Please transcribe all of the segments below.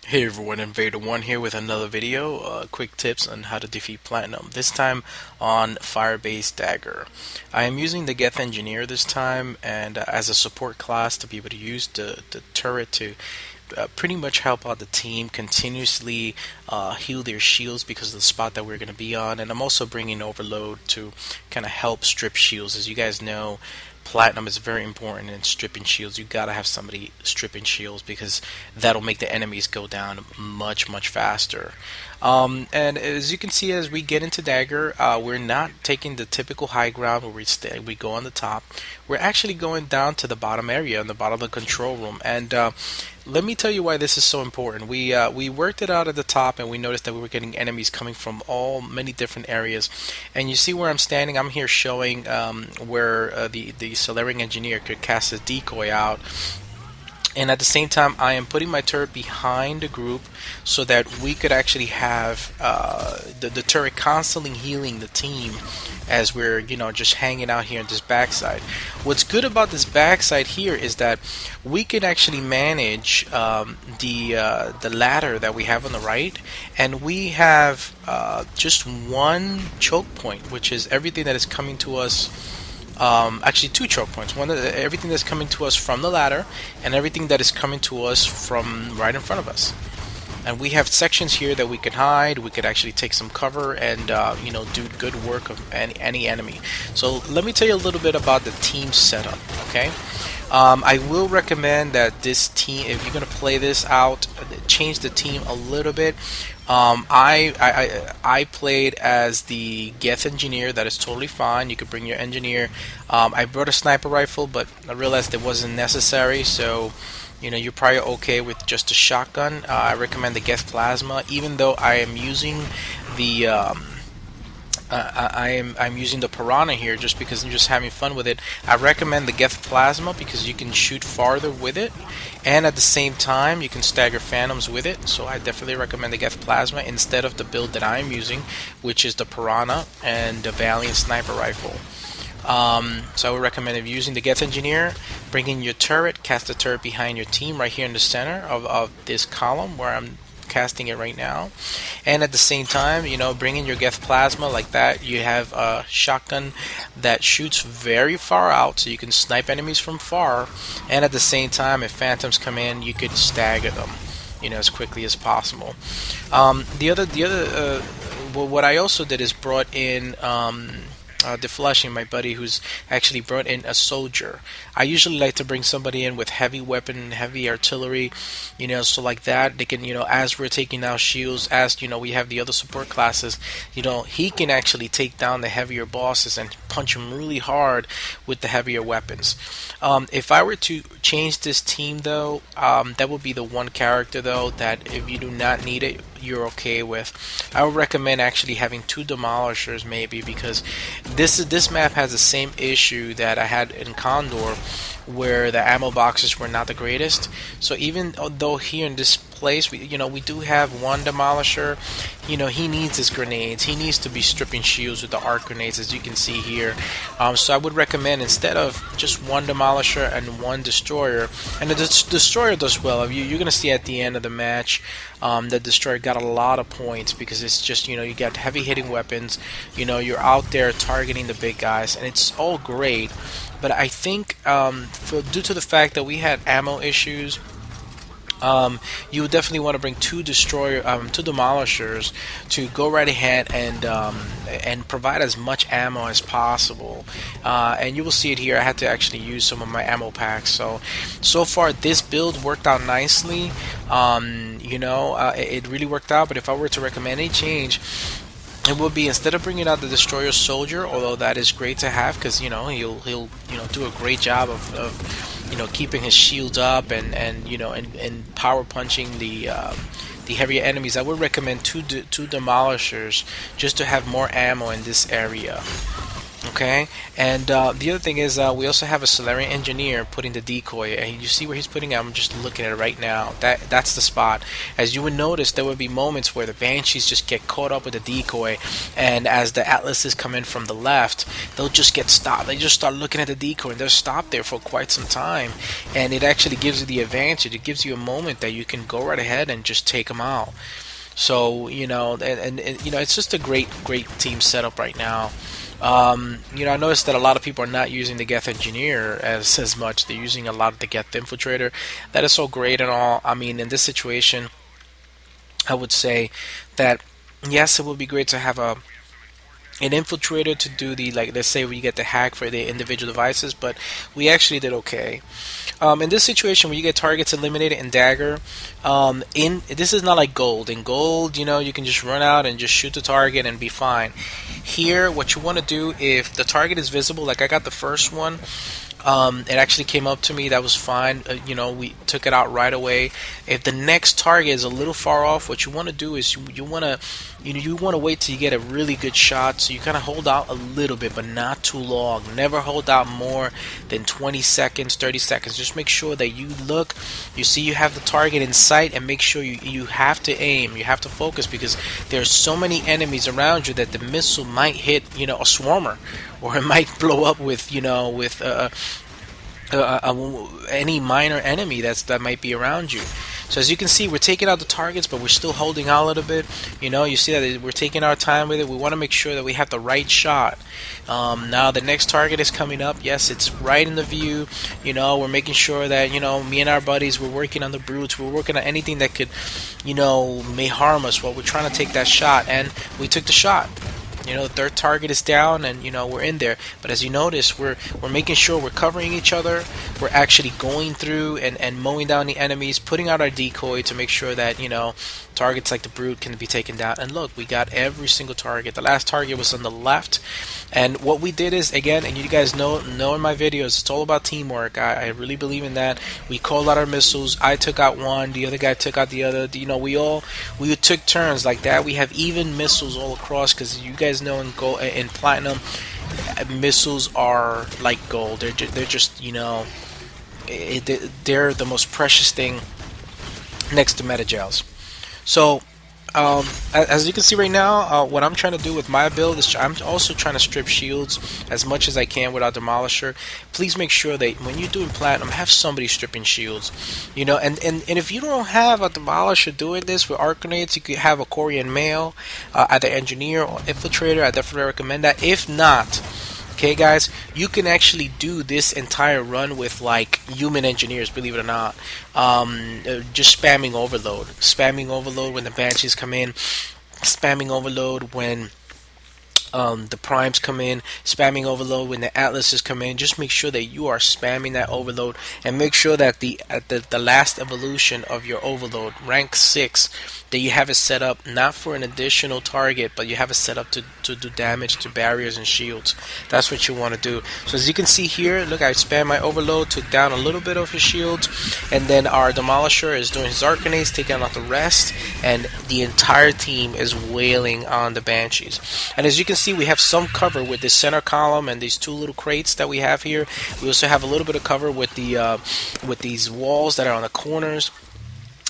Hey everyone, INVADERONE here with another video. Quick tips on how to defeat Platinum. This time on Firebase Dagger. I am using the Geth Engineer this time, and as a support class to be able to use the turret to pretty much help out the team continuously heal their shields because of the spot that we're going to be on. And I'm also bringing Overload to kind of help strip shields. As you guys know, Platinum is very important in stripping shields. You gotta have somebody stripping shields because that'll make the enemies go down much faster. And as you can see, as we get into Dagger, we're not taking the typical high ground where we go on the top. We're actually going down to the bottom area, in the bottom of the control room. And let me tell you why this is so important. We worked it out at the top, and we noticed that we were getting enemies coming from many different areas. And you see where I'm standing. I'm here showing where the Cerberus engineer could cast a decoy out, and at the same time I am putting my turret behind the group so that we could actually have the turret constantly healing the team as we're just hanging out here in this backside. What's good about this backside here is that we can actually manage the ladder that we have on the right, and we have just one choke point, which is everything that is coming to us. Actually, two choke points. One, everything that's coming to us from the ladder, and everything that is coming to us from right in front of us. And we have sections here that we can hide. We could actually take some cover and do good work of any enemy. So let me tell you a little bit about the team setup. Okay. I will recommend that this team, if you're going to play this out, change the team a little bit. I played as the Geth Engineer. That is totally fine. You could bring your engineer. I brought a sniper rifle, but I realized it wasn't necessary. So, you're probably okay with just a shotgun. I recommend the Geth Plasma, even though I am using the I'm using the Piranha here just because I'm just having fun with it. I recommend the Geth Plasma because you can shoot farther with it, and at the same time you can stagger phantoms with it. So I definitely recommend the Geth Plasma instead of the build that I'm using, which is the Piranha and the Valiant Sniper Rifle. So I would recommend, if you're using the Geth Engineer, bring in your turret, cast the turret behind your team right here in the center of this column where I'm casting it right now, and at the same time bring in your Geth Plasma like that. You have a shotgun that shoots very far out, so you can snipe enemies from far, and at the same time if phantoms come in you could stagger them as quickly as possible. What I also did is brought in Defleshing, my buddy, who's actually brought in a soldier. I usually like to bring somebody in with heavy weapon, heavy artillery, so like that they can, as we're taking out shields, as we have the other support classes, he can actually take down the heavier bosses and punch them really hard with the heavier weapons. If I were to change this team though, that would be the one character though that if you do not need it, you're okay with. I would recommend actually having two demolishers maybe, because this map has the same issue that I had in Condor, where the ammo boxes were not the greatest. So even though here in this place we do have one demolisher, he needs his grenades. He needs to be stripping shields with the arc grenades, as you can see here. So I would recommend, instead of just one demolisher and one destroyer, and the destroyer does well. You're gonna see at the end of the match, the destroyer got a lot of points because it's just you got heavy hitting weapons. You're out there targeting the big guys, and it's all great. But I think due to the fact that we had ammo issues, you would definitely want to bring two demolishers to go right ahead and provide as much ammo as possible. And you will see it here. I had to actually use some of my ammo packs. So far this build worked out nicely. It really worked out. But if I were to recommend a change, it would be, instead of bringing out the destroyer soldier, although that is great to have because he'll do a great job of keeping his shield up and power punching the heavier enemies. I would recommend two demolishers just to have more ammo in this area. Okay, and the other thing is we also have a Solarian engineer putting the decoy, and you see where he's putting it. I'm just looking at it right now. That's the spot. As you would notice, there would be moments where the banshees just get caught up with the decoy, and as the atlases come in from the left, they'll just get stopped. They just start looking at the decoy, and they're stopped there for quite some time, and it actually gives you the advantage. It gives you a moment that you can go right ahead and just take them out. So and it's just a great team setup right now. I noticed that a lot of people are not using the Geth Engineer as much. They're using a lot of the Geth Infiltrator. That is so great and all. I mean, in this situation, I would say that yes, it would be great to have an infiltrator to do the, like, let's say we get the hack for the individual devices, but we actually did okay. In this situation where you get targets eliminated in Dagger, in this is not like gold. In gold, you can just run out and just shoot the target and be fine. Here, what you want to do, if the target is visible, like I got the first one, it actually came up to me. That was fine. We took it out right away. If the next target is a little far off, what you want to do is you want to wait till you get a really good shot. So you kind of hold out a little bit, but not too long. Never hold out more than 20 seconds, 30 seconds. Just make sure that you look, you see you have the target in sight, and make sure you have to aim. You have to focus, because there's so many enemies around you that the missile might hit, a swarmer, or it might blow up with any minor enemy that might be around you. So as you can see, we're taking out the targets, but we're still holding out a little bit. You see that we're taking our time with it. We want to make sure that we have the right shot. Now the next target is coming up. Yes, it's right in the view. We're making sure that me and our buddies, we're working on the brutes. We're working on anything that could may harm us while we're trying to take that shot, and we took the shot. The third target is down, and we're in there. But as you notice, we're making sure we're covering each other. We're actually going through and mowing down the enemies, putting out our decoy to make sure that targets like the brute can be taken down. And look, we got every single target. The last target was on the left, and what we did is, again, and you guys know in my videos, it's all about teamwork. I really believe in that. We called out our missiles. I took out one, the other guy took out the other. We took turns like that. We have even missiles all across, because you guys know in platinum, missiles are like gold. They're just they're the most precious thing next to metagels. So as you can see right now, what I'm trying to do with my build is I'm also trying to strip shields as much as I can without Demolisher. Please make sure that when you're doing platinum, have somebody stripping shields. And if you don't have a Demolisher doing this with arc grenades, you could have a Korean male, either engineer or infiltrator. I definitely recommend that. If not, okay guys, you can actually do this entire run with like human engineers, believe it or not. Just spamming overload when the banshees come in, spamming overload when the primes come in, spamming overload when the atlases come in. Just make sure that you are spamming that overload, and make sure that the last evolution of your overload, rank 6, that you have it set up not for an additional target, but you have it set up to do damage to barriers and shields. That's what you want to do. So as you can see here, look, I spam my overload, took down a little bit of his shields, and then our Demolisher is doing his arc grenades, taking out the rest, and the entire team is wailing on the banshees. And as you can see, we have some cover with this center column and these two little crates that we have here. We also have a little bit of cover with these walls that are on the corners,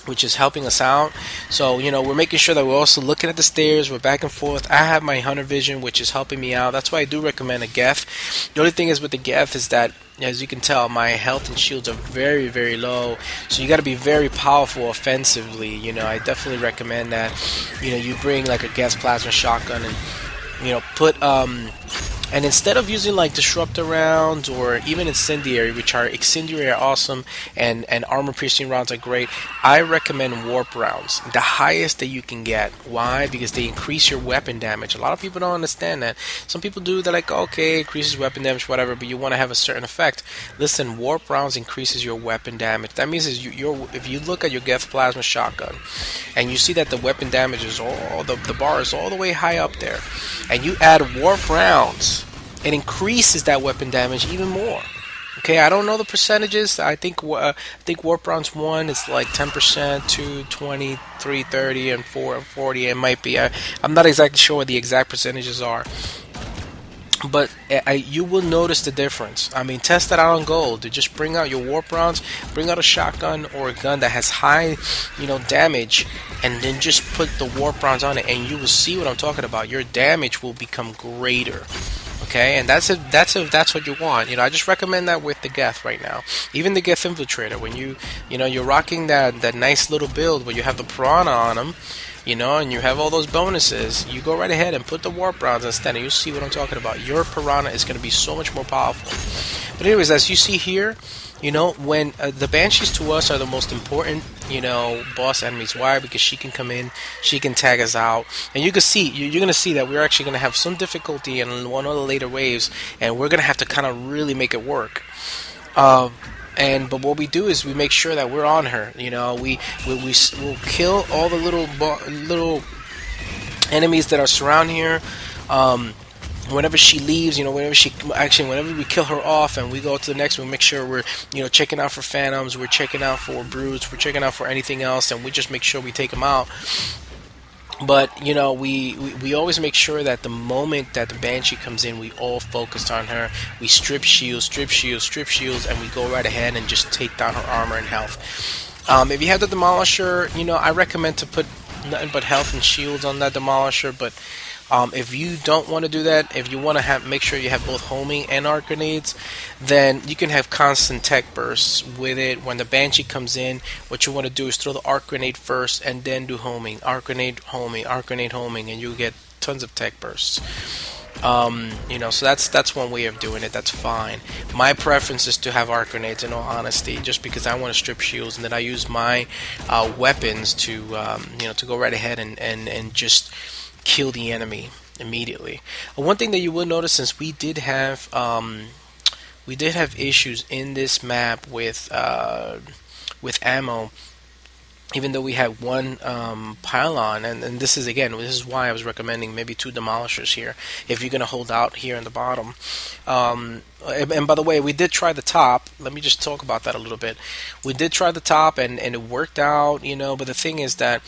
which is helping us out. So we're making sure that we're also looking at the stairs. We're back and forth. I have my hunter vision, which is helping me out. That's why I do recommend a Geth. The only thing is with the Geth is that, as you can tell, my health and shields are very, very low. So you got to be very powerful offensively. I definitely recommend that. You bring like a Geth plasma shotgun and put and instead of using like disruptor rounds or even incendiary, which are awesome, and armor piercing rounds are great, I recommend warp rounds, the highest that you can get. Why? Because they increase your weapon damage. A lot of people don't understand that. Some people do, they're like, okay, increases weapon damage, whatever, but you want to have a certain effect. Listen, warp rounds increases your weapon damage. That means if you look at your Geth plasma shotgun and you see that the weapon damage is the bar is all the way high up there, and you add warp rounds, it increases that weapon damage even more. Okay, I don't know the percentages. I think warp rounds 1 is like 10%, 2, 20, 3, 30, and 4, 40. It might be. I'm not exactly sure what the exact percentages are. but you will notice the difference. I mean, test it out on gold. To just bring out your warp rounds, bring out a shotgun or a gun that has high, damage, and then just put the warp rounds on it, and you will see what I'm talking about. Your damage will become greater. Okay, and that's if that's what you want. I just recommend that with the Geth right now. Even the Geth Infiltrator, when you're rocking that nice little build where you have the Piranha on them, and you have all those bonuses, you go right ahead and put the warp rounds instead, and you'll see what I'm talking about. Your Piranha is going to be so much more powerful. But anyways, as you see here, when the Banshees to us are the most important, boss enemies. Why? Because she can come in, she can tag us out, and you can see, you're going to see that we're actually going to have some difficulty in one of the later waves, and we're going to have to kind of really make it work. But what we do is we make sure that we're on her. We'll kill all the little enemies that are surround here. Whenever she leaves, whenever we kill her off and we go to the next, we make sure we're, checking out for phantoms, we're checking out for brutes, we're checking out for anything else, and we just make sure we take them out. But we always make sure that the moment that the Banshee comes in, we all focused on her. We strip shields, and we go right ahead and just take down her armor and health. If you have the Demolisher, I recommend to put nothing but health and shields on that Demolisher. But if you don't want to do that, if you want to make sure you have both homing and arc grenades, then you can have constant tech bursts with it. When the Banshee comes in, what you want to do is throw the arc grenade first and then do homing. Arc grenade, homing, arc grenade, homing, and you get tons of tech bursts. So that's one way of doing it. That's fine. My preference is to have arc grenades, in all honesty, just because I want to strip shields, and then I use my weapons to go right ahead and just kill the enemy immediately. One thing that you will notice, since we did have issues in this map with ammo, even though we had one pylon, and this is why I was recommending maybe 2 demolishers here if you're gonna hold out here in the bottom. And by the way, we did try the top. Let me just talk about that a little bit. We did try the top, and it worked out, but the thing is that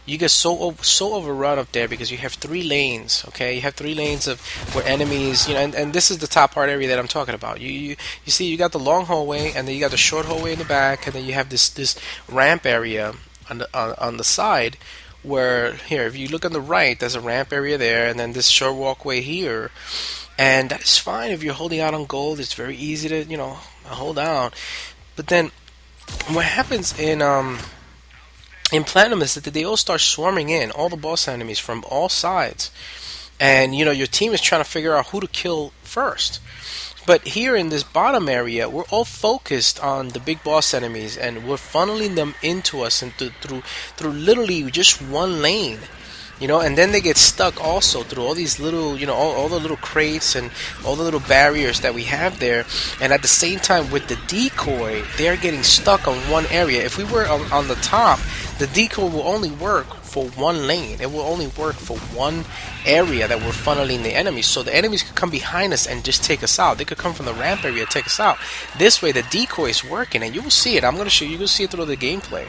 you get so overrun up there because you have 3 lanes. Okay, you have 3 lanes of where enemies, and this is the top part area that I'm talking about. You see, you got the long hallway, and then you got the short hallway in the back, and then you have this ramp area on the side, where here, if you look on the right, there's a ramp area there, and then this short walkway here, and that's fine if you're holding out on gold. It's very easy to hold out. But then what happens in platinum is that they all start swarming in, all the boss enemies from all sides, and your team is trying to figure out who to kill first. But here in this bottom area, we're all focused on the big boss enemies, and we're funneling them into us and through literally just one lane. And then they get stuck also through all these little, all the little crates and all the little barriers that we have there. And at the same time, with the decoy, they're getting stuck on one area. If we were on the top, the decoy will only work for one lane. It will only work for one area that we're funneling the enemies. So the enemies could come behind us and just take us out. They could come from the ramp area and take us out. This way, the decoy is working, and you will see it. I'm going to show you. You will see it through the gameplay.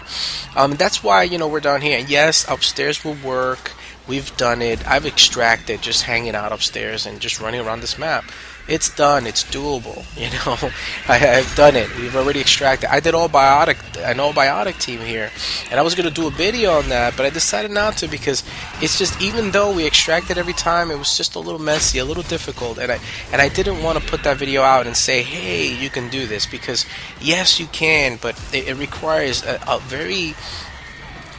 That's why, we're down here. And yes, upstairs will work. We've done it. I've extracted just hanging out upstairs and just running around this map. It's done. It's doable. I've done it. We've already extracted. I did an all biotic team here, and I was gonna do a video on that, but I decided not to because it's just, even though we extracted every time, it was just a little messy, a little difficult, and I didn't want to put that video out and say, hey, you can do this, because yes, you can, but it requires a very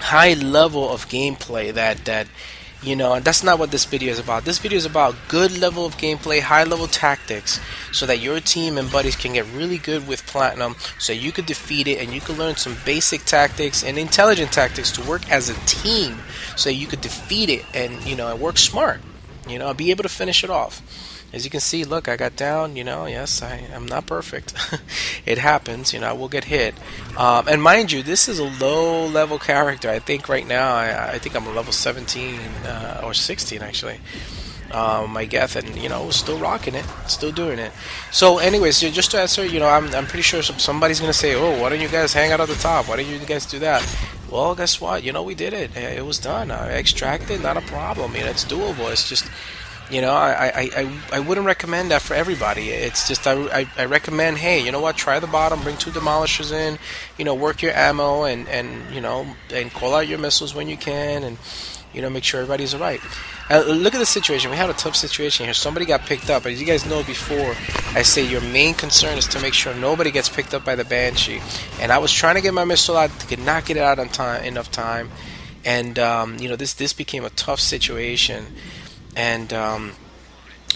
high level of gameplay that and that's not what this video is about. This video is about good level of gameplay, high level tactics, so that your team and buddies can get really good with platinum, so you could defeat it, and you could learn some basic tactics and intelligent tactics to work as a team, so you could defeat it and and work smart, be able to finish it off. As you can see, look, I got down, yes, I'm not perfect. It happens, I will get hit. And mind you, this is a low-level character. I think right now, I think I'm a level 17 or 16, actually. My Geth, and, still rocking it, still doing it. So, anyways, just to answer, I'm pretty sure somebody's going to say, oh, why don't you guys hang out at the top? Why don't you guys do that? Well, guess what? We did it. It was done. I extracted, not a problem. It's doable. It's just, I wouldn't recommend that for everybody. It's just I recommend, hey, you know what, try the bottom, bring two demolishers in, work your ammo, and call out your missiles when you can, and make sure everybody's alright. Look at the situation. We had a tough situation here. Somebody got picked up. As you guys know before, I say your main concern is to make sure nobody gets picked up by the Banshee. And I was trying to get my missile out, could not get it out on time, enough time. And this became a tough situation. And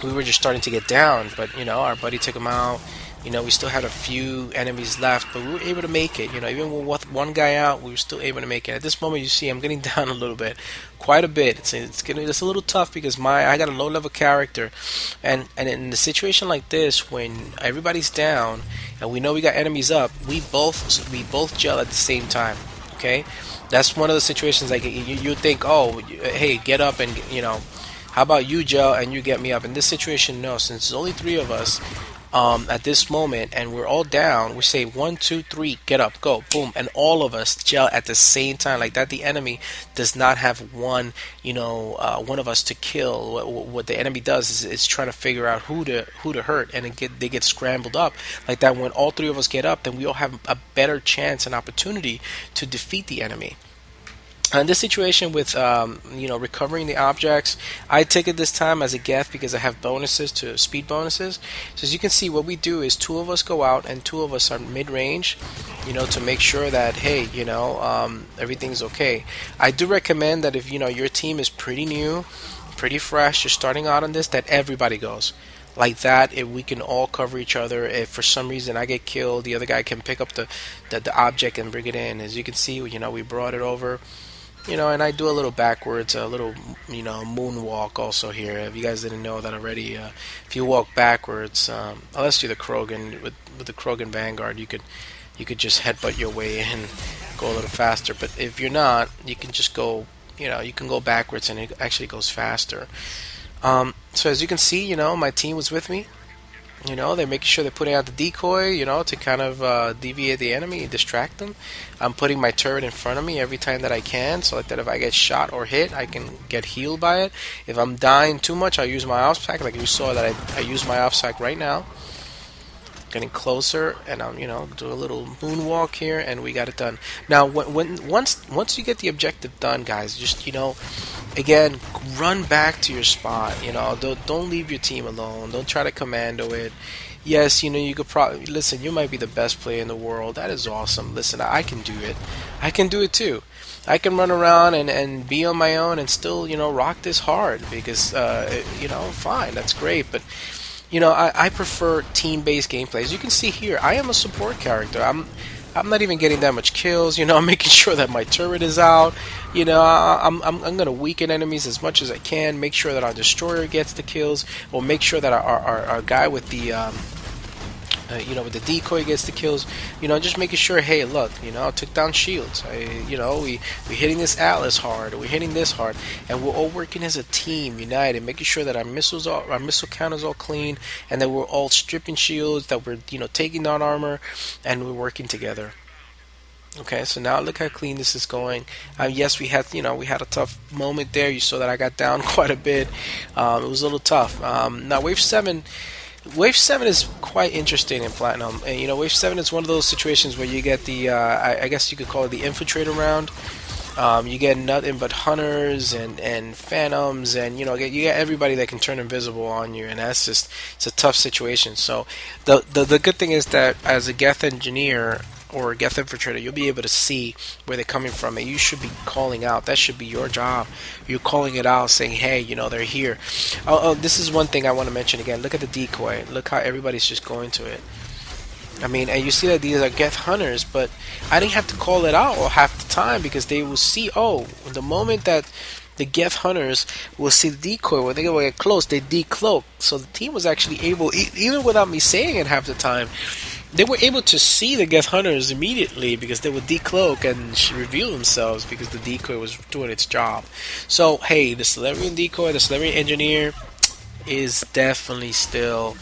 we were just starting to get down. But our buddy took him out. We still had a few enemies left, but we were able to make it. Even with one guy out, we were still able to make it. At this moment, you see, I'm getting down a little bit, quite a bit. It's a little tough because I got a low level character, and in a situation like this, when everybody's down and we know we got enemies up, we both gel at the same time. Okay, that's one of the situations like you think, oh, hey, get up and how about you gel and you get me up? In this situation, no, since there's only three of us. At this moment, and we're all down, we say 1, 2, 3, get up, go, boom, and all of us gel at the same time, like that. The enemy does not have one of us to kill. What the enemy does is trying to figure out who to hurt, and they get scrambled up like that. When all three of us get up, then we all have a better chance and opportunity to defeat the enemy. In this situation with recovering the objects, I take it this time as a Geth because I have bonuses to speed bonuses. So as you can see, what we do is two of us go out and two of us are mid-range, to make sure that, hey, everything's okay. I do recommend that if your team is pretty new, pretty fresh, you're starting out on this, that everybody goes. Like that, if we can all cover each other. If for some reason I get killed, the other guy can pick up the object and bring it in. As you can see, we brought it over. And I do a little backwards, a little, moonwalk also here. If you guys didn't know that already, if you walk backwards, unless you're the Krogan, with the Krogan Vanguard, you could just headbutt your way in, go a little faster. But if you're not, you can just go, you can go backwards and it actually goes faster. So as you can see, my team was with me. They're making sure they're putting out the decoy, to kind of deviate the enemy, distract them. I'm putting my turret in front of me every time that I can, so that if I get shot or hit, I can get healed by it. If I'm dying too much, I use my ops pack, like you saw that I use my ops pack right now. Getting closer, and I'm, do a little moonwalk here, and we got it done. Now, once you get the objective done, guys, just, again, run back to your spot. Don't leave your team alone. Don't try to commando it. Yes, you could probably listen. You might be the best player in the world. That is awesome. Listen, I can do it. I can do it too. I can run around and be on my own and still, rock this hard because, fine, that's great. But I prefer team-based gameplay. As you can see here, I am a support character. I'm not even getting that much kills. I'm making sure that my turret is out. I'm gonna weaken enemies as much as I can. Make sure that our destroyer gets the kills, or make sure that our guy with the with the decoy gets the kills. Just making sure. Hey, look, I took down shields. We're hitting this Atlas hard. We're hitting this hard, and we're all working as a team, united, making sure that our missile count is all clean, and that we're all stripping shields, that we're taking down armor, and we're working together. Okay, so now look how clean this is going. Yes, we had a tough moment there. You saw that I got down quite a bit. It was a little tough. Now Wave 7. Wave 7 is quite interesting in Platinum. And, Wave 7 is one of those situations where you get the, I guess you could call it the Infiltrator round. You get nothing but Hunters and Phantoms, and you get everybody that can turn invisible on you, and it's a tough situation. So the good thing is that as a Geth Engineer or Geth Infiltrator, you'll be able to see where they're coming from, and you should be calling out. That should be your job. You're calling it out, saying, hey, they're here. Oh, this is one thing I want to mention again. Look at the decoy. Look how everybody's just going to it. I mean, and you see that these are Geth Hunters, but I didn't have to call it out all half the time, because they will see, the moment that the Geth Hunters will see the decoy, when they get close, they decloak. So the team was actually able, even without me saying it half the time, they were able to see the Geth Hunters immediately, because they would decloak and reveal themselves, because the decoy was doing its job. So, hey, the Solarian decoy, the Solarian Engineer is definitely still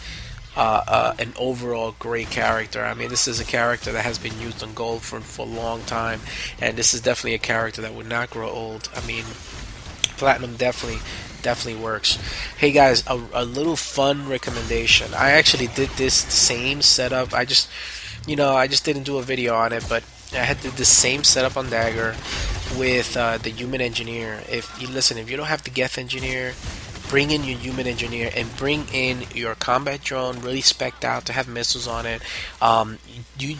an overall great character. I mean, this is a character that has been used on gold for a long time, and this is definitely a character that would not grow old. I mean, Platinum definitely definitely works. Hey guys, a little fun recommendation. I actually did this same setup. I just didn't do a video on it, but I had did the same setup on Dagger with the human engineer. If you don't have the Geth engineer, bring in your human engineer and bring in your combat drone, really specced out to have missiles on it. You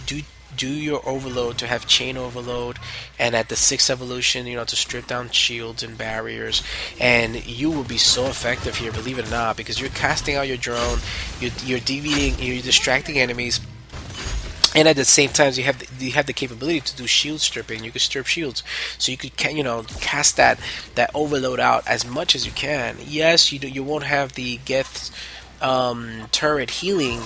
do your overload to have chain overload, and at the 6th evolution, to strip down shields and barriers, and you will be so effective here, believe it or not, because you're casting out your drone, you're deviating, you're distracting enemies, and at the same time you have the capability to do shield stripping. You can strip shields, so you could cast that overload out as much as you can. Yes, you won't have the Geth turret healing,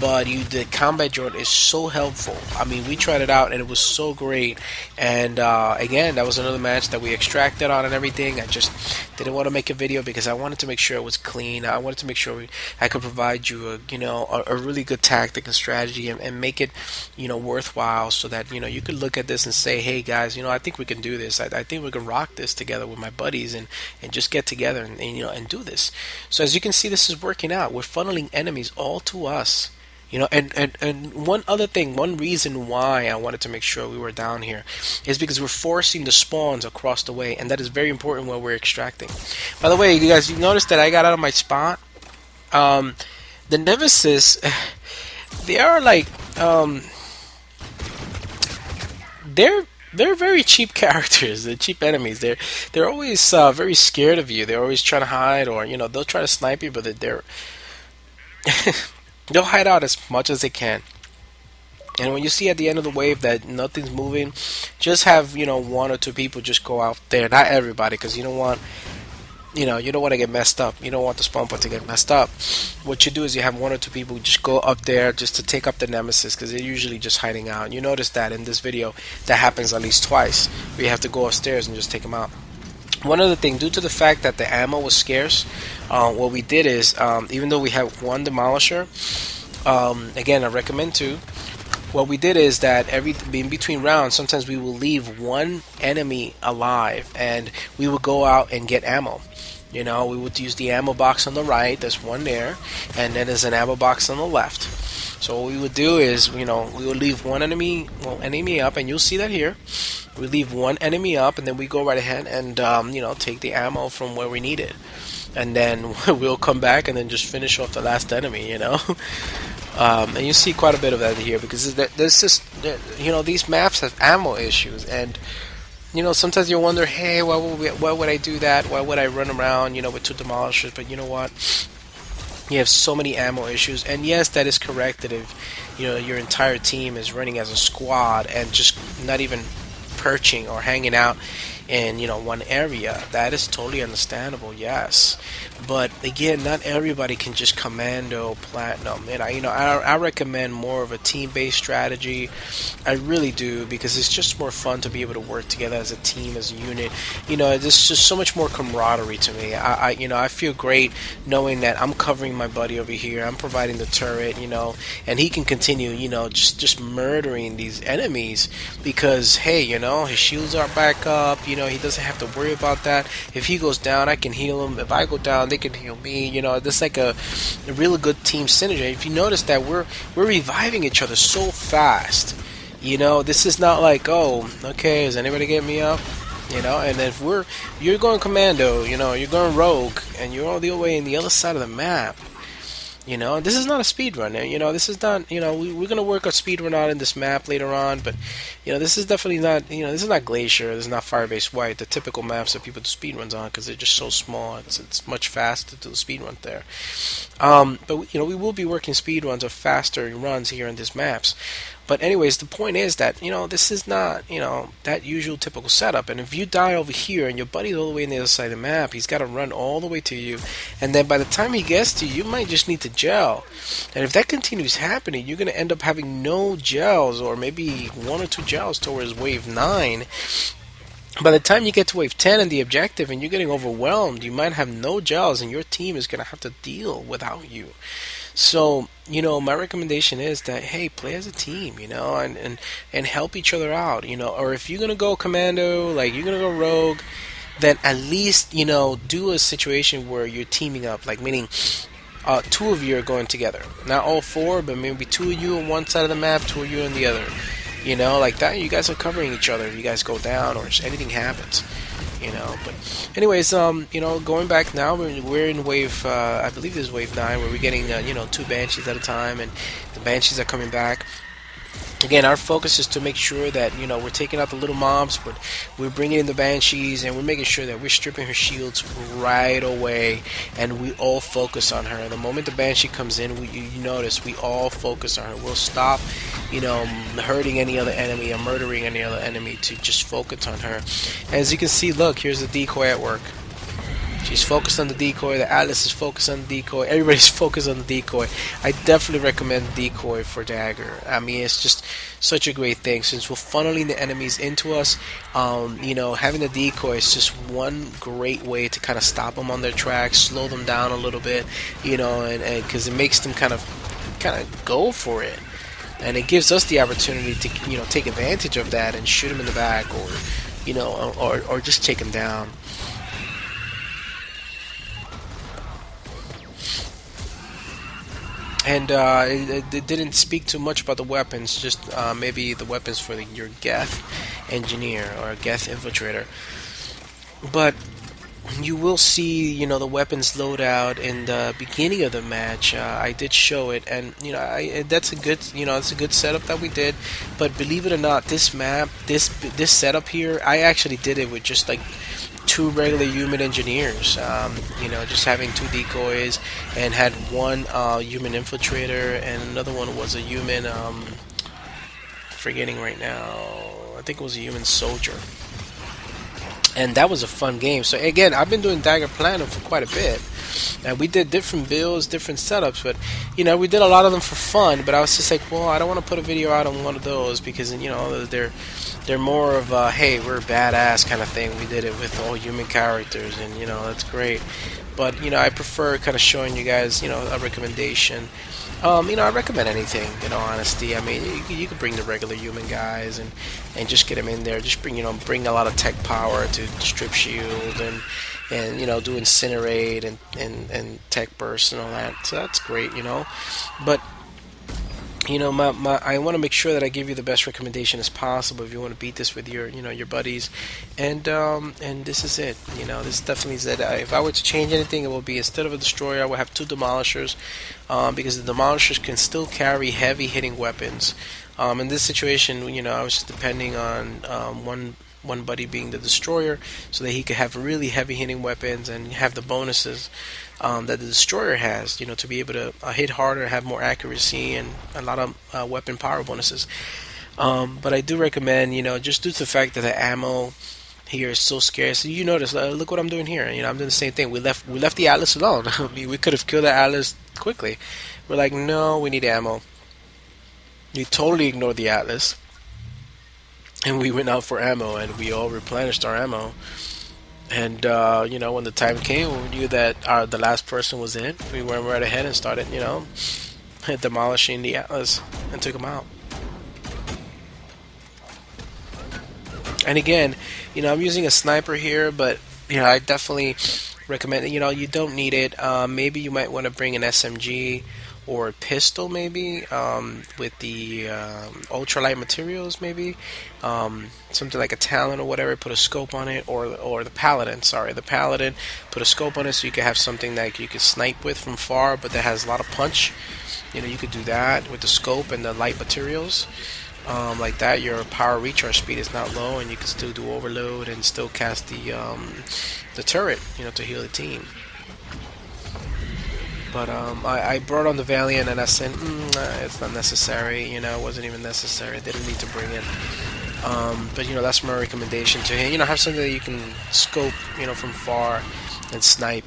but the combat drone is so helpful. I mean, we tried it out and it was so great. And again, that was another match that we extracted on and everything. I just didn't want to make a video because I wanted to make sure it was clean. I wanted to make sure I could provide you a really good tactic and strategy, and make it worthwhile, so that you could look at this and say, hey guys, I think we can do this. I think we can rock this together with my buddies, and just get together and do this. So as you can see, this is working out. We're funneling enemies all to us. And one other thing, one reason why I wanted to make sure we were down here is because we're forcing the spawns across the way, and that is very important when we're extracting. By the way, you guys, you noticed that I got out of my spot. The Nemesis, they are like, they're very cheap characters. They're cheap enemies. They're always very scared of you. They're always trying to hide, or they'll try to snipe you, but they're they'll hide out as much as they can. And when you see at the end of the wave that nothing's moving, just have 1 or 2 people just go out there. Not everybody, because you don't want you don't want to get messed up. You don't want the spawn point to get messed up. What you do is you have 1 or 2 people just go up there just to take up the Nemesis, because they're usually just hiding out. You notice that in this video that happens at least twice, where you have to go upstairs and just take them out. One other thing, due to the fact that the ammo was scarce, what we did is, even though we have 1 demolisher, again, I recommend 2. What we did is that in between rounds, sometimes we will leave 1 enemy alive, and we will go out and get ammo. We would use the ammo box on the right. There's 1 there, and then there's an ammo box on the left. So what we would do is, we would leave 1 enemy up, and you'll see that here. We leave 1 enemy up, and then we go right ahead and take the ammo from where we need it, and then we'll come back and then just finish off the last enemy. And you see quite a bit of that here, because there's just these maps have ammo issues, and sometimes you wonder, hey, why would I do that? Why would I run around with 2 demolishers? But you know what? You have so many ammo issues, and yes, that is correct, that if your entire team is running as a squad and just not even perching or hanging out in 1 area, that is totally understandable, yes. But again, not everybody can just commando platinum, and I recommend more of a team-based strategy. I really do, because it's just more fun to be able to work together as a team, as a unit. There's just so much more camaraderie to me. I feel great knowing that I'm covering my buddy over here, I'm providing the turret, and he can continue just murdering these enemies, because hey, his shields are back up, he doesn't have to worry about that. If he goes down, I can heal him. If I go down, they can heal me. This like a really good team synergy. If you notice that we're reviving each other so fast, this is not like, oh, okay, is anybody getting me up? And if you're going commando, you're going rogue, and you're all the way in the other side of the map. This is not a speed run. This is not. We're gonna work a speed run out in this map later on, but this is definitely not. This is not Glacier. This is not Firebase White, the typical maps that people do speed runs on, because they're just so small. It's much faster to do the speed run there. But we will be working speed runs or faster runs here in these maps. But anyways, the point is that, this is not, that usual typical setup. And if you die over here and your buddy's all the way on the other side of the map, he's got to run all the way to you. And then by the time he gets to you, you might just need to gel. And if that continues happening, you're going to end up having no gels, or maybe 1 or 2 gels towards wave 9. By the time you get to wave 10 and the objective and you're getting overwhelmed, you might have no gels, and your team is going to have to deal without you. So, my recommendation is that, hey, play as a team, and help each other out, or if you're going to go commando, like you're going to go rogue, then at least do a situation where you're teaming up, like meaning two of you are going together, not all four, but maybe two of you on one side of the map, two of you on the other. Like that, you guys are covering each other if you guys go down or if anything happens. But anyways, going back now, we're in wave, I believe this is wave 9, where we're getting, two banshees at a time, and the banshees are coming back. Again, our focus is to make sure that we're taking out the little mobs, but we're bringing in the banshees, and we're making sure that we're stripping her shields right away, and we all focus on her. The moment the banshee comes in, you notice we all focus on her. We'll stop, hurting any other enemy or murdering any other enemy to just focus on her. As you can see, look, here's the decoy at work. She's focused on the decoy. The Atlas is focused on the decoy. Everybody's focused on the decoy. I definitely recommend decoy for Dagger. I mean, it's just such a great thing since we're funneling the enemies into us. Having the decoy is just one great way to kind of stop them on their tracks, slow them down a little bit, and because it makes them kind of go for it. And it gives us the opportunity to take advantage of that and shoot them in the back, or just take them down. And it didn't speak too much about the weapons, just maybe the weapons for your Geth Engineer or Geth Infiltrator. But you will see, the weapons loadout in the beginning of the match. I did show it, and that's a good, it's a good setup that we did. But believe it or not, this map, this setup here, I actually did it with just like two regular human engineers, just having two decoys, and had one human infiltrator, and another one was a human, forgetting right now, I think it was a human soldier. And that was a fun game. So again, I've been doing Dagger Platinum for quite a bit, and we did different builds, different setups, but we did a lot of them for fun. But I was just like, well, I don't want to put a video out on one of those because they're more of a, hey, we're badass kind of thing. We did it with all human characters, and that's great. But I prefer kind of showing you guys a recommendation. I recommend anything, in all honesty. I mean, you could bring the regular human guys and just get them in there. Just bring a lot of tech power to strip shield and do incinerate and tech burst and all that. So that's great, But I want to make sure that I give you the best recommendation as possible if you want to beat this with your your buddies, and this is it. This definitely is it. If I were to change anything, it will be instead of a destroyer, I will have two demolishers, because the demolishers can still carry heavy hitting weapons. In this situation, I was just depending on one buddy being the destroyer, so that he could have really heavy hitting weapons and have the bonuses that the destroyer has, to be able to hit harder, have more accuracy, and a lot of weapon power bonuses. But I do recommend, just due to the fact that the ammo here is so scarce. You notice, look what I'm doing here. I'm doing the same thing. We left the Atlas alone. I mean, we could have killed the Atlas quickly. We're like, no, we need ammo. We totally ignored the Atlas, and we went out for ammo, and we all replenished our ammo. And when the time came, when we knew that the last person was in, we went right ahead and started, demolishing the Atlas and took him out. And again, I'm using a sniper here, but I definitely recommend it. You don't need it. Maybe you might want to bring an SMG or a pistol, maybe, with the ultralight materials, maybe something like a Talon or whatever. Put a scope on it, or the Paladin. Sorry, the Paladin. Put a scope on it so you can have something that you can snipe with from far, but that has a lot of punch. You could do that with the scope and the light materials. Like that, your power recharge speed is not low, and you can still do overload and still cast the turret, to heal the team. But I brought on the Valiant, and I said, it's not necessary. It wasn't even necessary. I didn't need to bring it. But that's my recommendation to him. Have something that you can scope, from far and snipe.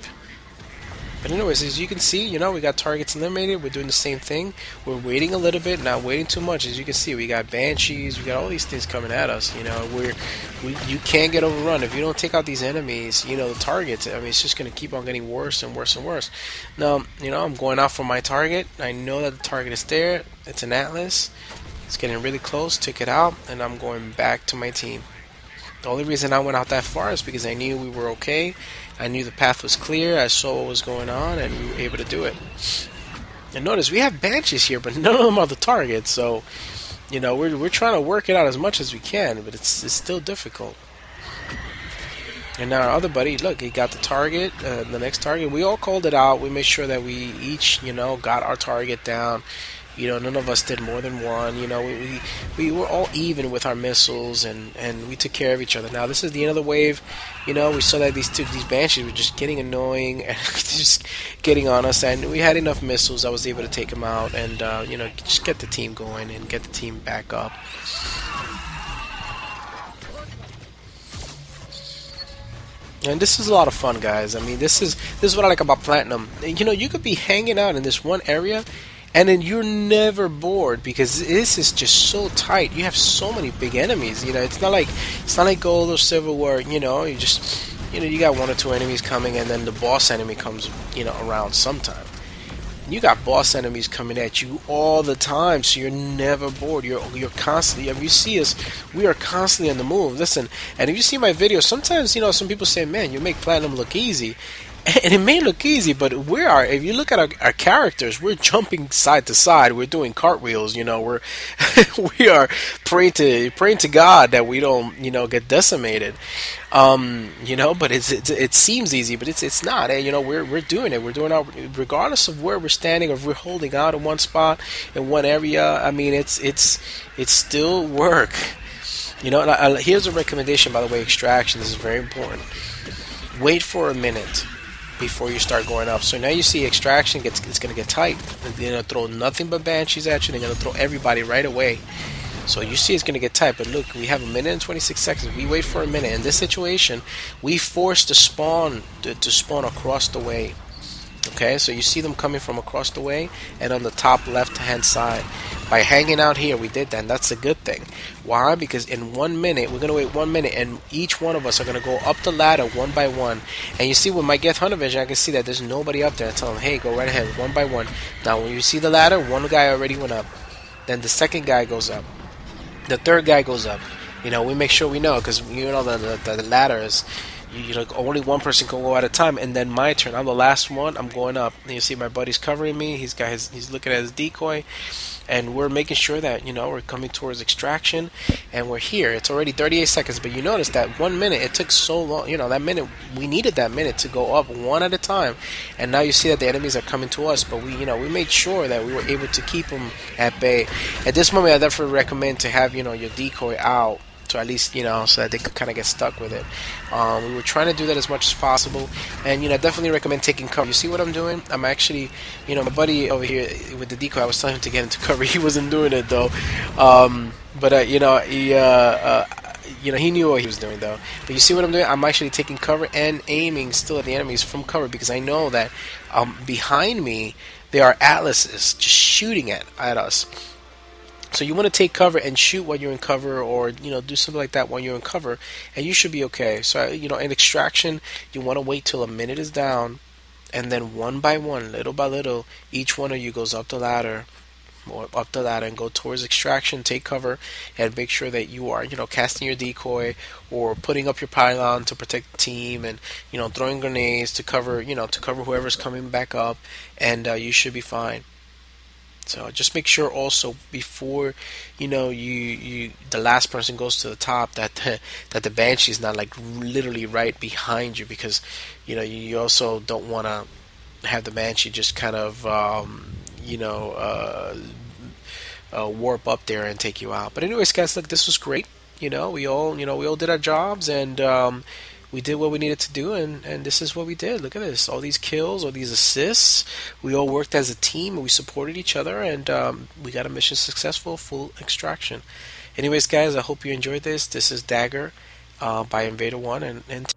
But anyways, as you can see, we got targets eliminated. We're doing the same thing. We're waiting a little bit, not waiting too much. As you can see, we got banshees. We got all these things coming at us. You can't get overrun if you don't take out these enemies. The targets. I mean, it's just going to keep on getting worse and worse and worse. Now, I'm going out for my target. I know that the target is there. It's an Atlas. It's getting really close. Took it out, and I'm going back to my team. The only reason I went out that far is because I knew we were okay. I knew the path was clear. I saw what was going on, and we were able to do it. And notice we have banshees here, but none of them are the target. So, we're trying to work it out as much as we can, but it's still difficult. And now our other buddy, look, he got the target, the next target. We all called it out. We made sure that we each, got our target down. None of us did more than one. We were all even with our missiles, and we took care of each other. Now this is the end of the wave. We saw that these banshees were just getting annoying and just getting on us, and we had enough missiles. I was able to take them out, and just get the team going and get the team back up. And this is a lot of fun, guys. I mean, this is what I like about Platinum. You could be hanging out in this one area, and then you're never bored because this is just so tight. You have so many big enemies. It's not like Gold or Silver where you just you got one or two enemies coming, and then the boss enemy comes around sometime. You got boss enemies coming at you all the time, so you're never bored. You're constantly. If you see us, we are constantly on the move. Listen, and if you see my videos, sometimes some people say, "Man, you make Platinum look easy." And it may look easy, but if you look at our characters, we're jumping side to side. We're doing cartwheels. We're we are praying to God that we don't get decimated. But it seems easy, but it's not. We're doing it. We're doing our, regardless of where we're standing, or if we're holding out in one spot in one area. I mean, it's still work. Here's a recommendation, by the way. Extraction. This is very important. Wait for a minute before you start going up. So now you see extraction it's going to get tight. They're going to throw nothing but banshees at you. They're going to throw everybody right away. So you see it's going to get tight. But look, we have a minute and 26 seconds. We wait for a minute. In this situation, we force the spawn to spawn across the way. Okay, so you see them coming from across the way and on the top left hand side. By hanging out here, we did that, and that's a good thing. Why? Because in 1 minute, we're going to wait 1 minute, and each one of us are going to go up the ladder one by one. And you see with my Geth Hunter vision, I can see that there's nobody up there. I tell them, hey, go right ahead, one by one. Now, when you see the ladder, one guy already went up. Then the second guy goes up. The third guy goes up. We make sure we know, because the ladder is... only one person can go at a time, and then my turn. I'm the last one. I'm going up. And you see my buddy's covering me. He's looking at his decoy, and we're making sure that we're coming towards extraction, and we're here. It's already 38 seconds, but you notice that 1 minute. It took so long. That minute, we needed that minute to go up one at a time, and now you see that the enemies are coming to us. But we made sure that we were able to keep them at bay. At this moment, I definitely recommend to have your decoy out. So at least, so that they could kind of get stuck with it. We were trying to do that as much as possible. And, definitely recommend taking cover. You see what I'm doing? I'm actually, my buddy over here with the decoy, I was telling him to get into cover. He wasn't doing it, though. He knew what he was doing, though. But you see what I'm doing? I'm actually taking cover and aiming still at the enemies from cover, because I know that behind me, there are atlases just shooting at us. So you want to take cover and shoot while you're in cover, or do something like that while you're in cover, and you should be okay. So in extraction, you want to wait till a minute is down, and then one by one, little by little, each one of you goes up the ladder, and go towards extraction. Take cover and make sure that you are casting your decoy or putting up your pylon to protect the team, and throwing grenades to cover whoever's coming back up, and you should be fine. So just make sure also before the last person goes to the top that the banshee is not like literally right behind you, because you also don't want to have the banshee just kind of warp up there and take you out. But anyways, guys, look, this was great. We all did our jobs, and we did what we needed to do, and this is what we did. Look at this. All these kills, all these assists. We all worked as a team, and we supported each other, and we got a mission successful, full extraction. Anyways, guys, I hope you enjoyed this. This is Dagger by INVADERONE, and